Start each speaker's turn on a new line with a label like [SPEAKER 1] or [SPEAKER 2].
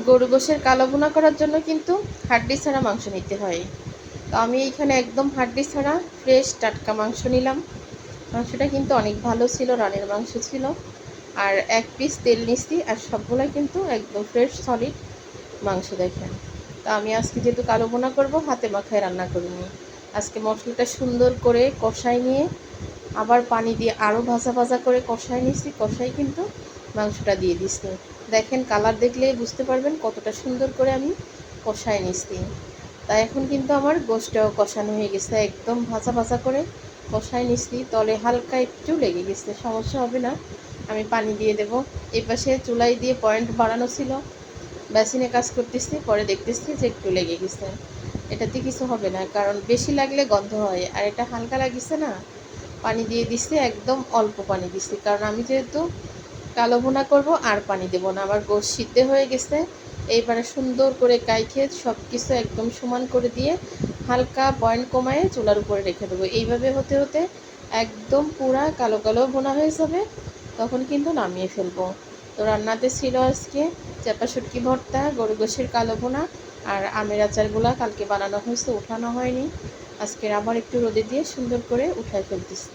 [SPEAKER 1] গরু গোশের কালো ভুনা করার জন্য কিন্তু হাড্ডি ছাড়া মাংস নিতে হয়। তো আমি এইখানে একদম হাড্ডি ছাড়া ফ্রেশ টাটকা মাংস নিলাম। মাংসটা কিন্তু অনেক ভালো ছিল, রানের মাংস ছিল। আর 1 পিস তেল নিচ্ছি, আর সবগুলো কিন্তু একদম ফ্রেশ সলিড মাংস দেখেন। তো আমি আজকে যেহেতু কালো ভুনা করবো, হাতে মাখায় রান্না করিনি। আজকে মশলাটা সুন্দর করে কষাই নিয়ে আবার পানি দিয়ে আরও ভাজা ভাজা করে কষাই নিচ্ছি। কষাই কিন্তু মাংসটা দিয়ে দিচ্ছি। দেখেন কালার দেখলেই বুঝতে পারবেন কতটা সুন্দর করে আমি কষাই নিচ্ছি। তাই এখন কিন্তু আমার গোশটাও কষানো হয়ে গেছে, একদম ভাজা ভাজা করে কষাই নিচ্ছি। তলে হালকা একটু লেগে গেছে, সমস্যা হবে না, আমি পানি দিয়ে দেব। এপাশে চুলাই দিয়ে পয়েন্ট বাড়ানো ছিল, বেসিনে কাজ করতেছি, পরে দেখতেছি যে একটু লেগে গেছে। এটাতে কিছু হবে না, কারণ বেশি লাগলে গন্ধ হয়, আর এটা হালকা লাগিছে না। পানি দিয়ে দিচ্ছি, একদম অল্প পানি দিচ্ছি, কারণ আমি যেহেতু কালো ভুনা করবো আর পানি দেবো না। আমার গোশ সিদ্ধ হয়ে গেছে। এইবারে সুন্দর করে কাইখে সব কিছু একদম সমান করে দিয়ে হালকা পয়েন্ট কমায়ে চুলার উপরে রেখে দেবো। এইভাবে হতে হতে একদম পুরা কালো কালো ভুনা হয়ে যাবে, তখন কিন্তু নামিয়ে ফেলবো। তো রান্নাতে ছিল আজকে চাপা শুটকি ভর্তা, গরু গোশের কালো ভুনা, আর আমের আচারগুলা কালকে বানানো হয়েছে, উঠানো হয়নি। আজকের আবার একটু রোদে দিয়ে সুন্দর করে উঠায় ফেলতেছি।